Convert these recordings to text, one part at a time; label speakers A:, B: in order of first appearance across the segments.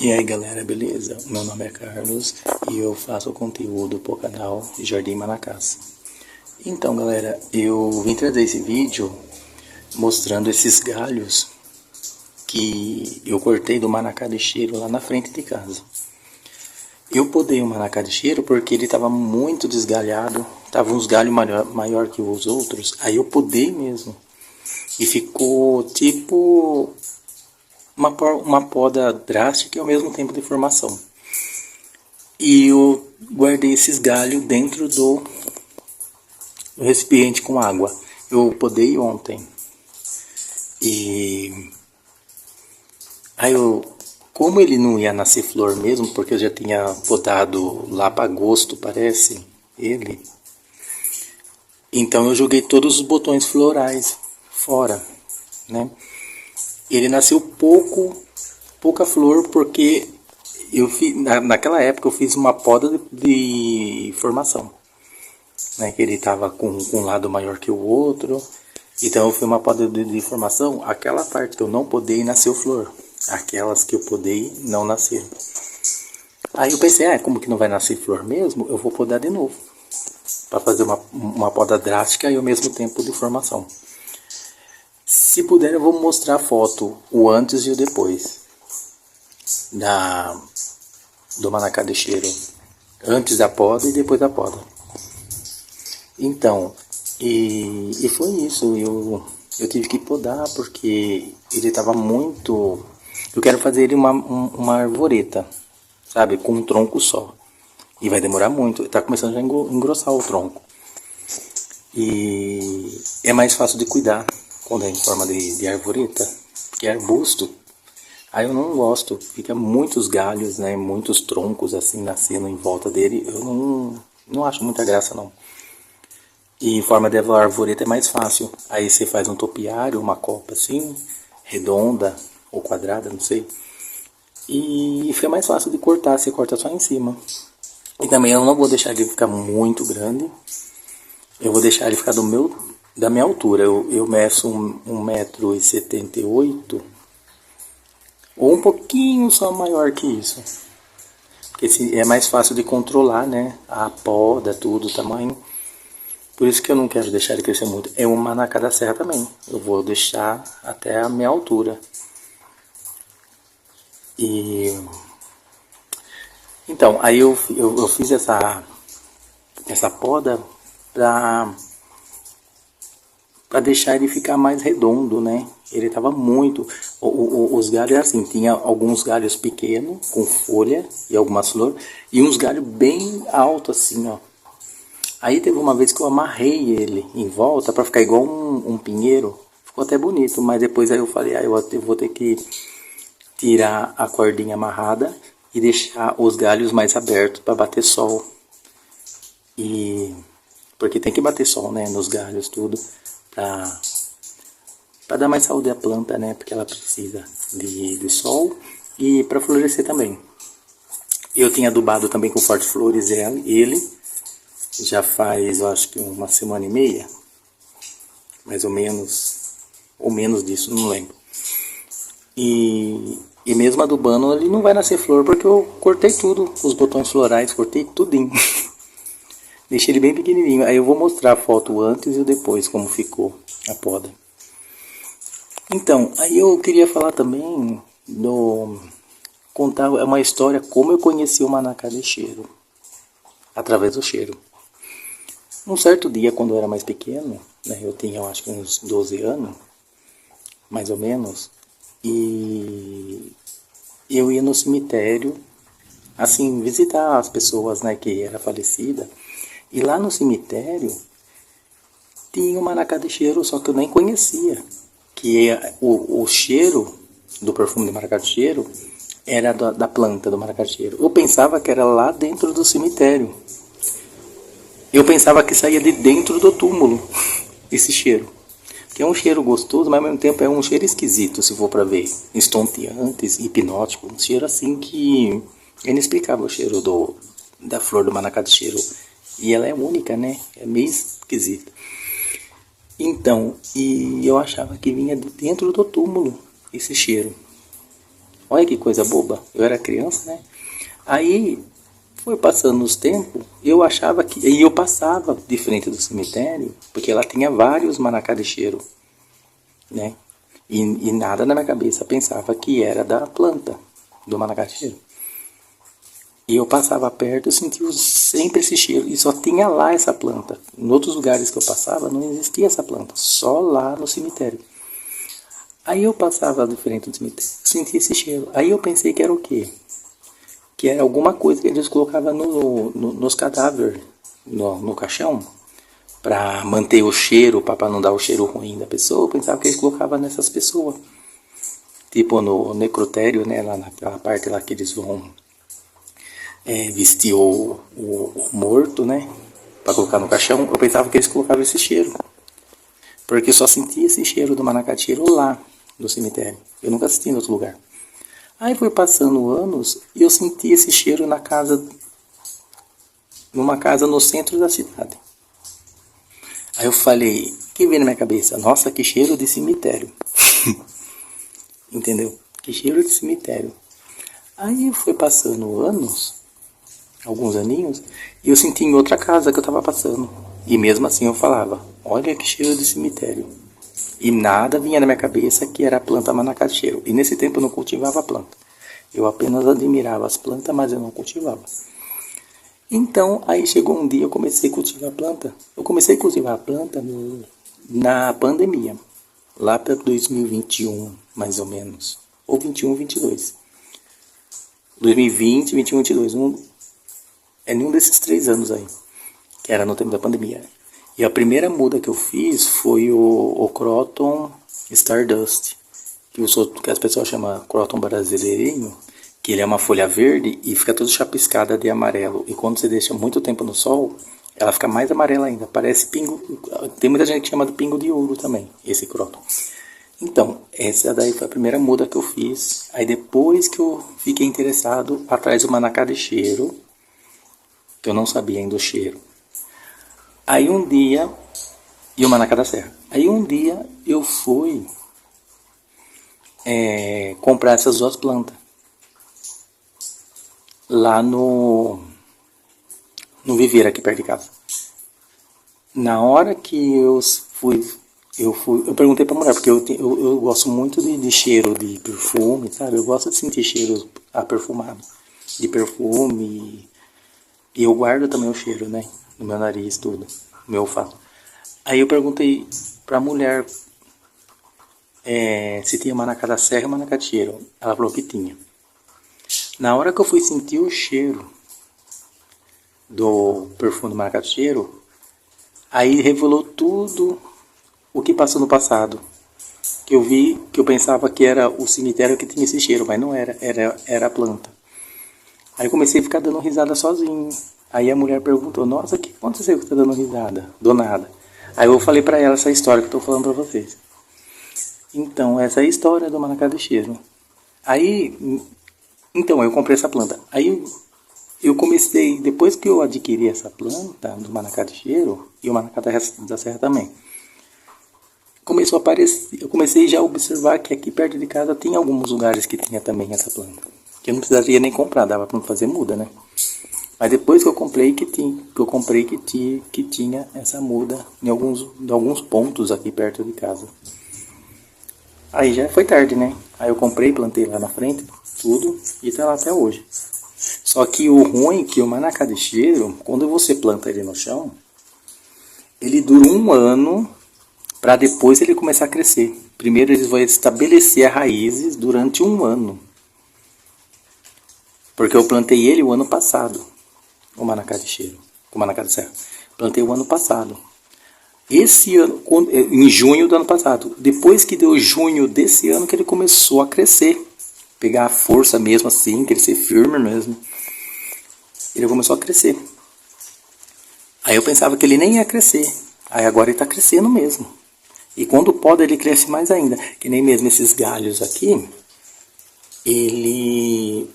A: E aí galera, beleza? Meu nome é Carlos e eu faço conteúdo pro canal Jardim Manacás. Então galera, eu vim trazer esse vídeo mostrando esses galhos que eu cortei do manacá de cheiro lá na frente de casa. Eu podei o manacá de cheiro porque ele estava muito desgalhado, tava uns galhos maior que os outros, aí eu podei mesmo. E ficou tipo uma poda drástica e ao mesmo tempo de formação. E eu guardei esses galhos dentro do recipiente com água. Eu podei ontem. E aí como ele não ia nascer flor mesmo, porque eu já tinha podado lá para agosto, parece, ele. Então eu joguei todos os botões florais fora, né? Ele nasceu pouca flor porque eu fiz, naquela época eu fiz uma poda de formação, né? Que ele estava com um lado maior que o outro, então eu fiz uma poda de formação. Aquela parte que eu não podei nasceu flor, aquelas que eu podei não nasceram. Aí eu pensei, como que não vai nascer flor mesmo, eu vou podar de novo, para fazer uma poda drástica e ao mesmo tempo de formação. Se puder eu vou mostrar a foto, o antes e o depois do manacá de cheiro, antes da poda e depois da poda. Então, e foi isso, eu tive que podar porque ele estava muito... Eu quero fazer ele uma arvoreta, sabe, com um tronco só. E vai demorar muito, está começando já a engrossar o tronco. E é mais fácil de cuidar quando é em forma de arvoreta, porque é arbusto. Aí eu não gosto, fica muitos galhos, né, muitos troncos assim nascendo em volta dele. Eu não acho muita graça não. E em forma de arvoreta é mais fácil. Aí você faz um topiário, uma copa assim, redonda ou quadrada, não sei. E fica mais fácil de cortar, você corta só em cima. E também eu não vou deixar ele ficar muito grande. Eu vou deixar ele ficar da minha altura. Eu meço 1,78 m, ou um pouquinho só maior que isso. Porque é mais fácil de controlar, né? A poda, tudo, o tamanho. Por isso que eu não quero deixar ele crescer muito. É um manacá da serra também. Eu vou deixar até a minha altura. Então, aí eu fiz essa poda para deixar ele ficar mais redondo, né? Ele tava muito... Os galhos assim, tinha alguns galhos pequenos, com folha e algumas flores, e uns galhos bem altos assim, ó. Aí teve uma vez que eu amarrei ele em volta para ficar igual um pinheiro. Ficou até bonito, mas depois aí eu falei, eu vou ter que tirar a cordinha amarrada e deixar os galhos mais abertos para bater sol. Porque tem que bater sol, né, nos galhos, tudo, para dar mais saúde à planta, né, porque ela precisa de sol e para florescer também. Eu tinha adubado também com Forte Flores ele já faz, eu acho que uma semana e meia, mais ou menos disso, não lembro. E mesmo adubando ele não vai nascer flor porque eu cortei tudo, os botões florais, cortei tudinho. Deixei ele bem pequenininho. Aí eu vou mostrar a foto antes e o depois, como ficou a poda. Então, aí eu queria falar também contar uma história como eu conheci o manacá de cheiro, através do cheiro. Um certo dia, quando eu era mais pequeno, né, eu tinha, eu acho que uns 12 anos, mais ou menos, e eu ia no cemitério, assim, visitar as pessoas, né, que era falecida. E lá no cemitério tinha um manacá de cheiro, só que eu nem conhecia. Que o cheiro do perfume de maracá de cheiro era da planta do maracá de cheiro. Eu pensava que era lá dentro do cemitério. Eu pensava que saía de dentro do túmulo esse cheiro. Que é um cheiro gostoso, mas ao mesmo tempo é um cheiro esquisito, se for para ver. Estonteante, hipnótico. Um cheiro assim que é inexplicável, o cheiro da flor do manacá de cheiro. E ela é única, né? É meio esquisito. Então, e eu achava que vinha de dentro do túmulo esse cheiro. Olha que coisa boba. Eu era criança, né? Aí foi passando os tempos, eu achava que... E eu passava de frente do cemitério, porque lá tinha vários manacá de cheiro, né? E nada na minha cabeça pensava que era da planta, do manacá de cheiro. E eu passava perto, eu sentia sempre esse cheiro. E só tinha lá essa planta. Em outros lugares que eu passava, não existia essa planta. Só lá no cemitério. Aí eu passava de frente do cemitério, sentia esse cheiro. Aí eu pensei que era o quê? Que era alguma coisa que eles colocavam nos cadáveres, no caixão, para manter o cheiro, para não dar o cheiro ruim da pessoa. Eu pensava que eles colocavam nessas pessoas. Tipo no necrotério, né, lá naquela parte lá que eles vão vestir o morto, né, para colocar no caixão. Eu pensava que eles colocavam esse cheiro, porque eu só sentia esse cheiro do manacá de cheiro lá no cemitério. Eu nunca assisti em outro lugar. Aí foi passando anos e eu senti esse cheiro numa casa no centro da cidade. Aí eu falei, o que veio na minha cabeça? Nossa, que cheiro de cemitério. Entendeu? Que cheiro de cemitério. Aí foi passando anos, alguns aninhos, e eu senti em outra casa que eu estava passando. E mesmo assim eu falava, olha que cheiro de cemitério. E nada vinha na minha cabeça que era a planta manacá de cheiro. E nesse tempo eu não cultivava a planta. Eu apenas admirava as plantas, mas eu não cultivava. Então, aí chegou um dia eu comecei a cultivar a planta. Eu comecei a cultivar a planta na pandemia. Lá para 2021, mais ou menos. Ou 21, 22. 2020, 21, 22. É nenhum desses 3 anos aí. Que era no tempo da pandemia. E a primeira muda que eu fiz foi o Croton Stardust, que as pessoas chamam Croton brasileirinho, que ele é uma folha verde e fica toda chapiscada de amarelo. E quando você deixa muito tempo no sol, ela fica mais amarela ainda, parece pingo. Tem muita gente que chama de pingo de ouro também, esse Croton. Então, essa daí foi a primeira muda que eu fiz. Aí depois que eu fiquei interessado, atrás do manacá de cheiro, que eu não sabia ainda o cheiro. Aí um dia, e o manacá da serra. Aí um dia eu fui comprar essas 2 plantas. Lá no viveiro aqui perto de casa. Na hora que eu perguntei pra mulher, porque eu gosto muito de cheiro de perfume, sabe? Eu gosto de sentir cheiro perfumado, de perfume. E eu guardo também o cheiro, né? No meu nariz, tudo. No meu olfato. Aí eu perguntei pra mulher se tinha manacá da serra e manacá de cheiro. Ela falou que tinha. Na hora que eu fui sentir o cheiro do perfume do manacá de cheiro, aí revelou tudo o que passou no passado. Que eu vi, que eu pensava que era o cemitério que tinha esse cheiro, mas não era, era a planta. Aí eu comecei a ficar dando risada sozinho. Aí a mulher perguntou, nossa, o que aconteceu que você tá dando risada? Do nada. Aí eu falei pra ela essa história que eu tô falando pra vocês. Então, essa é a história do manacá de cheiro. Aí, então, eu comprei essa planta. Aí eu comecei, depois que eu adquiri essa planta do manacá de cheiro, e o manacá da serra também, começou a aparecer, eu comecei já a observar que aqui perto de casa tem alguns lugares que tinha também essa planta. Que eu não precisaria nem comprar, dava pra não fazer muda, né? Mas depois que eu comprei que tinha essa muda em alguns pontos aqui perto de casa. Aí já foi tarde, né? Aí eu comprei, plantei lá na frente, tudo, e tá lá até hoje. Só que o ruim é que o manacá de cheiro, quando você planta ele no chão, ele dura 1 ano para depois ele começar a crescer. Primeiro eles vão estabelecer as raízes durante 1 ano. Porque eu plantei ele o ano passado, o manacá de cheiro, o manacá de serra. Plantei o ano passado. Esse ano, em junho do ano passado. Depois que deu junho desse ano que ele começou a crescer. Pegar a força mesmo assim, crescer firme mesmo. Ele começou a crescer. Aí eu pensava que ele nem ia crescer. Aí agora ele está crescendo mesmo. E quando pode ele cresce mais ainda. Que nem mesmo esses galhos aqui. Ele...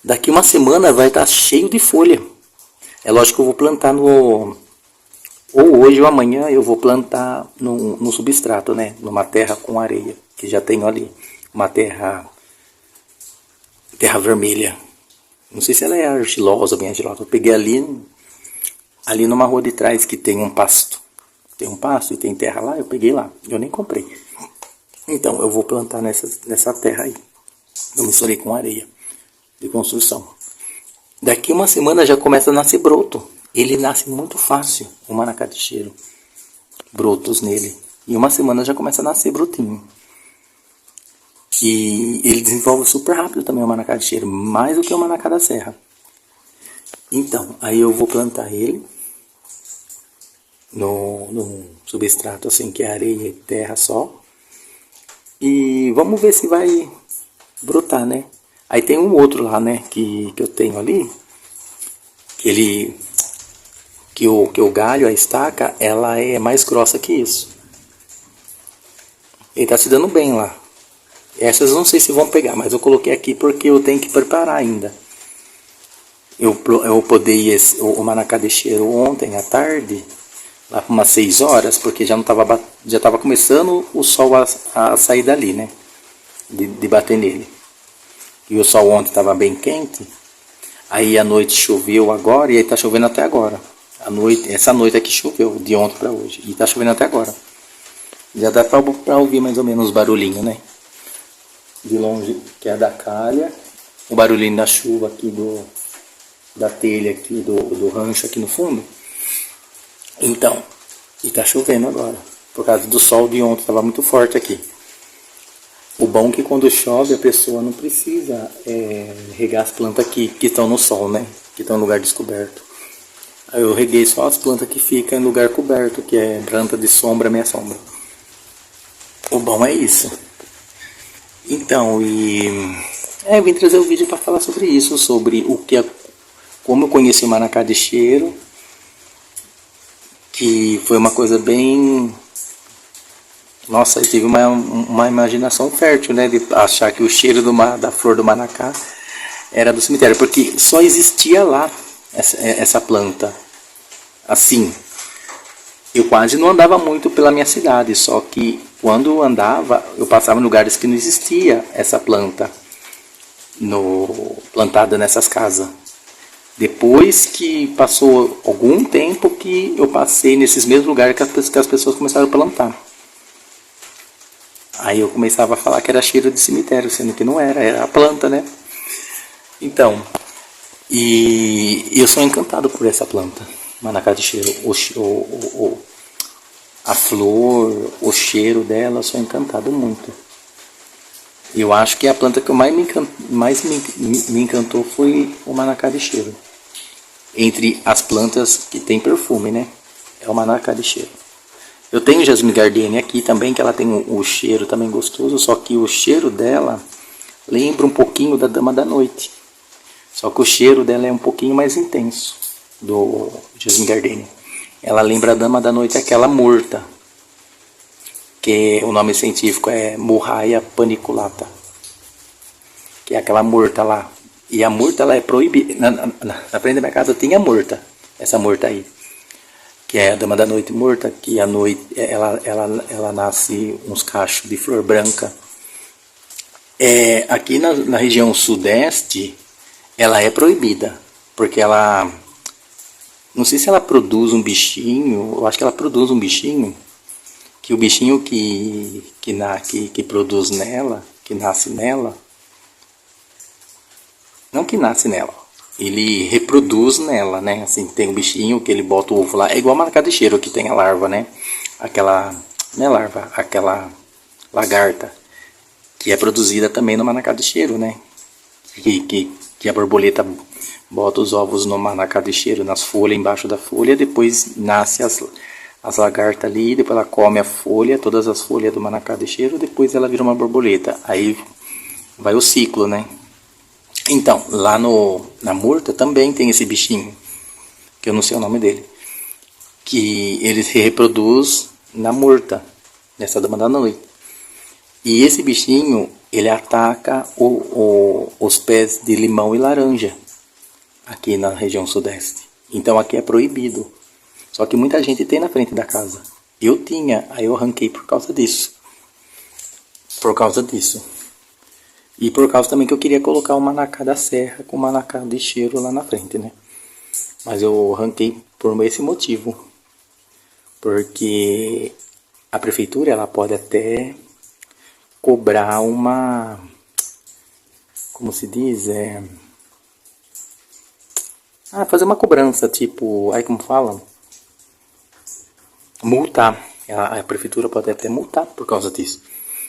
A: Daqui 1 semana vai estar cheio de folha. É lógico que eu vou plantar no... Ou hoje ou amanhã eu vou plantar no substrato, né? Numa terra com areia. Que já tenho ali. Uma terra... terra vermelha. Não sei se ela é argilosa, bem argilosa. Eu peguei ali numa rua de trás que tem um pasto. Tem um pasto e tem terra lá, eu peguei lá. Eu nem comprei. Então, eu vou plantar nessa terra aí. Eu misturei com areia de construção. Daqui uma semana já começa a nascer broto. Ele nasce muito fácil, o manacá de cheiro. Brotos nele. E uma semana já começa a nascer brotinho. E ele desenvolve super rápido também o manacá de cheiro. Mais do que o manacá da serra. Então, aí eu vou plantar ele no substrato assim, que é areia e terra só. E vamos ver se vai brotar, né? Aí tem um outro lá, né, que eu tenho ali, que o galho, a estaca, ela é mais grossa que isso. Ele tá se dando bem lá. Essas eu não sei se vão pegar, mas eu coloquei aqui porque eu tenho que preparar ainda. Eu podei o manacá de cheiro ontem à tarde, lá por umas 6 horas, porque já estava começando o sol a sair dali, né? De bater nele. E o sol ontem estava bem quente. Aí a noite choveu agora e aí tá chovendo até agora. Essa noite aqui choveu, de ontem para hoje. E tá chovendo até agora. Já dá para ouvir mais ou menos os barulhinhos, né? De longe, que é da calha. O barulhinho da chuva aqui da telha aqui do rancho aqui no fundo. Então, e tá chovendo agora. Por causa do sol de ontem, estava muito forte aqui. O bom é que quando chove a pessoa não precisa regar as plantas que estão no sol, né? Que estão em lugar descoberto. Aí eu reguei só as plantas que ficam em lugar coberto, que é planta de sombra, meia sombra. O bom é isso. Então, eu vim trazer o vídeo para falar sobre isso, sobre como eu conheci o manacá de cheiro, que foi uma coisa bem... Nossa, eu tive uma imaginação fértil, né, de achar que o cheiro da flor do manacá era do cemitério, porque só existia lá essa planta. Assim, eu quase não andava muito pela minha cidade, só que quando eu andava, eu passava em lugares que não existia essa planta plantada nessas casas. Depois que passou algum tempo que eu passei nesses mesmos lugares que as pessoas começaram a plantar. Aí eu começava a falar que era cheiro de cemitério, sendo que não era a planta, né? Então, e eu sou encantado por essa planta, manacá de cheiro. A flor, o cheiro dela, eu sou encantado muito. Eu acho que a planta que mais me encantou foi o manacá de cheiro. Entre as plantas que tem perfume, né? É o manacá de cheiro. Eu tenho Jasmine Gardenia aqui também, que ela tem o cheiro também gostoso, só que o cheiro dela lembra um pouquinho da Dama da Noite. Só que o cheiro dela é um pouquinho mais intenso, do Jasmine Gardenia. Ela lembra a Dama da Noite, aquela morta, que o nome científico é Murraia paniculata, que é aquela morta lá. E a morta, ela é proibida. Na frente da minha casa tem a morta, essa morta aí, que é a Dama da Noite morta, que à noite ela nasce uns cachos de flor branca. Aqui na região sudeste, ela é proibida, porque ela, não sei se ela produz um bichinho, eu acho que ela produz um bichinho, que o bichinho que produz nela, que nasce nela, não que nasce nela, ele reproduz nela, né? Assim, tem um bichinho que ele bota o ovo lá. É igual a manacá de cheiro, que tem a larva, né? Não é larva, aquela lagarta, que é produzida também no manacá de cheiro, né? Que a borboleta bota os ovos no manacá de cheiro, nas folhas, embaixo da folha, depois nasce as lagartas ali, depois ela come a folha, todas as folhas do manacá de cheiro, depois ela vira uma borboleta. Aí vai o ciclo, né? Então, lá na murta também tem esse bichinho, que eu não sei o nome dele, que ele se reproduz na murta, nessa Dama da Noite. E esse bichinho, ele ataca os pés de limão e laranja, aqui na região sudeste. Então aqui é proibido. Só que muita gente tem na frente da casa. Eu tinha, aí eu arranquei por causa disso. E por causa também que eu queria colocar o manacá da serra com o manacá de cheiro lá na frente, né? Mas eu arranquei por esse motivo. Porque a prefeitura ela pode até cobrar uma... Como se diz? Fazer uma cobrança, tipo... Aí como fala? Multar. A prefeitura pode até multar por causa disso.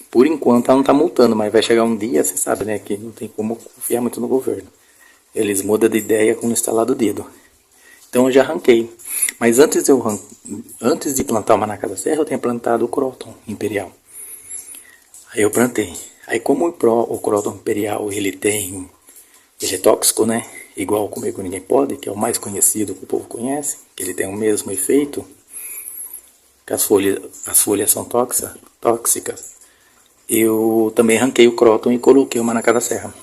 A: Por enquanto ela não está multando, mas vai chegar um dia, você sabe, né? Que não tem como confiar muito no governo. Eles mudam de ideia com o estalar do dedo. Então eu já arranquei. Mas antes de plantar o manacá da serra, eu tinha plantado o croton imperial. Aí eu plantei. Aí como o croton imperial ele é tóxico, né? Igual o Comer com Ninguém Pode, que é o mais conhecido que o povo conhece, que ele tem o mesmo efeito, que as folhas são tóxicas. Eu também arranquei o croton e coloquei o manacá da serra.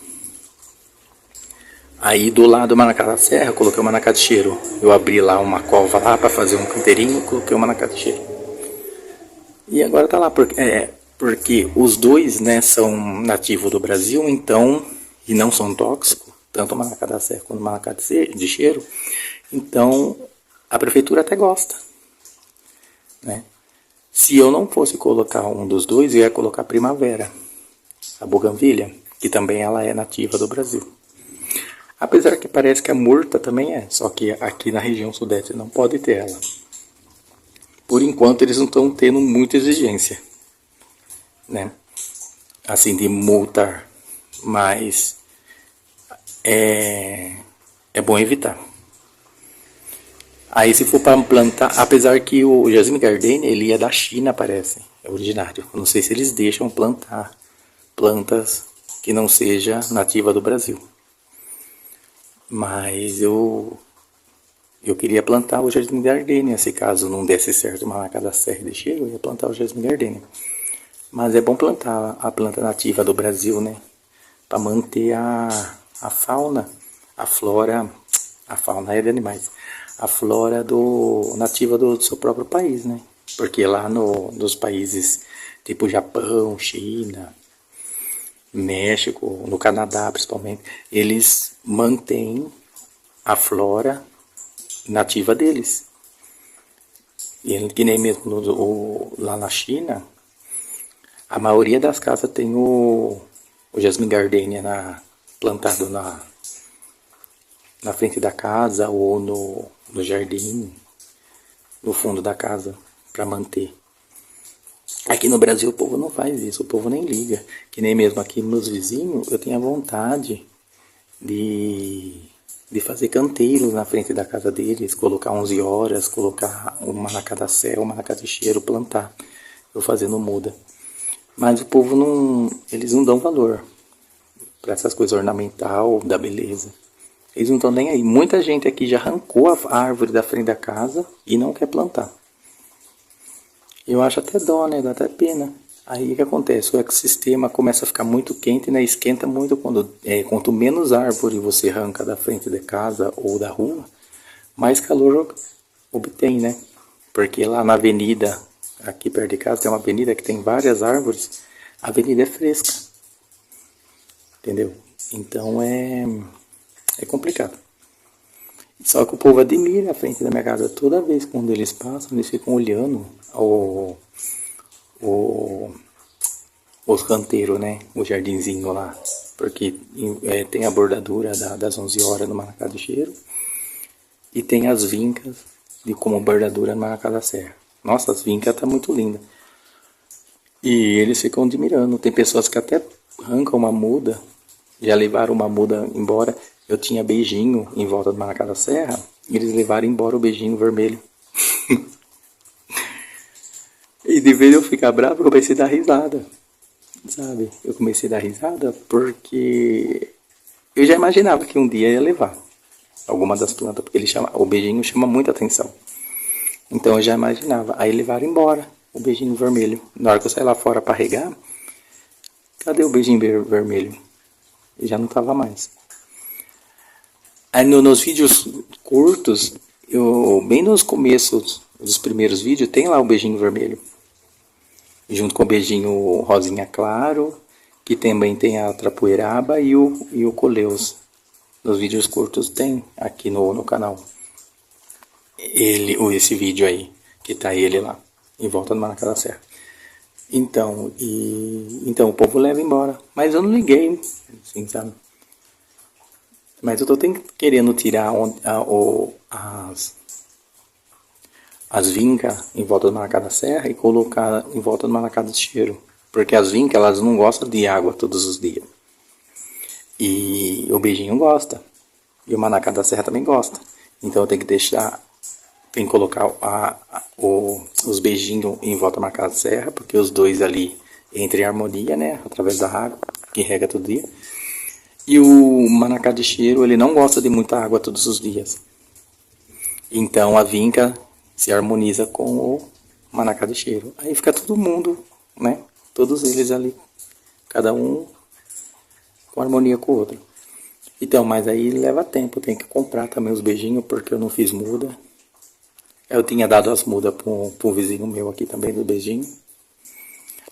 A: Aí do lado do manacá da serra, eu coloquei o manacá de cheiro. Eu abri lá uma cova lá para fazer um canteirinho e coloquei o manacá de cheiro. E agora tá lá, porque os dois, né, são nativos do Brasil, então, e não são tóxicos, tanto o manacá da serra quanto o manacá de cheiro. Então, a prefeitura até gosta, né? Se eu não fosse colocar um dos dois, eu ia colocar a primavera, a buganvília, que também ela é nativa do Brasil. Apesar que parece que a murta também é, só que aqui na região sudeste não pode ter ela. Por enquanto eles não estão tendo muita exigência, né? Assim, de multar, mas é bom evitar. Aí se for para plantar, apesar que o Jasmine Gardenia, ele é da China, parece, é originário. Eu não sei se eles deixam plantar plantas que não seja nativa do Brasil. Mas eu queria plantar o Jasmine Gardenia, se caso não desse certo o manacá da serra de cheiro, eu ia plantar o Jasmine Gardenia. Mas é bom plantar a planta nativa do Brasil, né? Para manter a fauna, a fauna é de animais, a flora nativa do seu próprio país, né? Porque lá nos países tipo Japão, China, México, no Canadá principalmente, eles mantêm a nativa deles. E que nem mesmo lá na China, a maioria das casas tem o Jasmine Gardenia plantado na frente da casa ou no jardim, no fundo da casa, para manter. Aqui no Brasil o povo não faz isso, o povo nem liga. Que nem mesmo aqui meus vizinhos, eu tenho a vontade de fazer canteiros na frente da casa deles, colocar 11 horas, colocar uma na cada céu, uma na cada cheiro, plantar. Eu fazendo muda. Mas o povo eles não dão valor para essas coisas ornamental, da beleza. Eles não estão nem aí. Muita gente aqui já arrancou a árvore da frente da casa e não quer plantar. Eu acho até dó, né? Dá até pena. Aí o que acontece? O ecossistema começa a ficar muito quente, né? Esquenta muito quanto menos árvore você arranca da frente da casa ou da rua, mais calor obtém, né? Porque lá na avenida, aqui perto de casa, tem uma avenida que tem várias árvores. A avenida é fresca. Entendeu? Então é complicado. Só que o povo admira a frente da minha casa. Toda vez quando eles passam, eles ficam olhando os canteiros, né? O jardinzinho lá. Porque tem a bordadura das 11 horas no manacá de cheiro. E tem as vincas como bordadura no manacá da serra. Nossa, as vincas tá muito linda. E eles ficam admirando. Tem pessoas que até arrancam uma muda. Já levaram uma muda embora. Eu tinha beijinho em volta do manacá da serra. E eles levaram embora o beijinho vermelho. E de vez eu ficar bravo, eu comecei a dar risada. Sabe? Eu comecei a dar risada porque eu já imaginava que um dia ia levar alguma das plantas. Porque o beijinho chama muita atenção. Então eu já imaginava. Aí levaram embora o beijinho vermelho. Na hora que eu saí lá fora para regar, cadê o beijinho vermelho? E já não tava mais. Aí nos vídeos curtos, bem nos começos dos primeiros vídeos, tem lá o beijinho vermelho. Junto com o beijinho rosinha claro que também tem a Trapoeraba e o Coleus. Nos vídeos curtos tem aqui no canal. Esse vídeo aí, que tá ele lá, em volta do Manacá da Serra. Então o povo leva embora. Mas eu não liguei, assim, sabe? Mas eu tô querendo tirar as vincas em volta do Manacá da Serra e colocar em volta do Manacá do Cheiro. Porque as vincas, elas não gostam de água todos os dias. E o beijinho gosta. E o Manacá da Serra também gosta. Então eu tenho que tem que colocar os beijinhos em volta do Manacá da Serra, porque os dois ali entram em harmonia, né? Através da água, que rega todo dia. E o Manacá de Cheiro, ele não gosta de muita água todos os dias. Então a vinca se harmoniza com o Manacá de Cheiro. Aí fica todo mundo, né? Todos eles ali, cada um com harmonia com o outro. Então, mas aí leva tempo, tem que comprar também os beijinhos, porque eu não fiz muda. Eu tinha dado as mudas para um vizinho meu aqui também, do beijinho.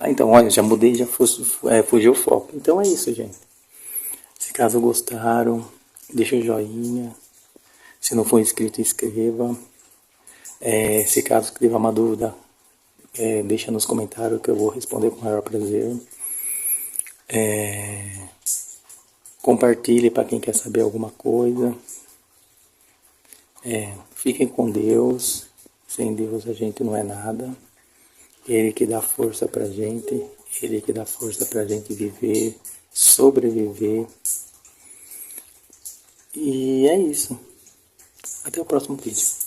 A: Então, olha, já mudei, já fugiu o foco. Então é isso, gente. Se caso gostaram, deixa o joinha. Se não for inscrito, inscreva. Se caso tiver uma dúvida, deixa nos comentários que eu vou responder com o maior prazer. Compartilhe para quem quer saber alguma coisa. Fiquem com Deus. Sem Deus a gente não é nada. Ele que dá força pra gente. Ele que dá força pra gente viver, sobreviver. E é isso. Até o próximo vídeo.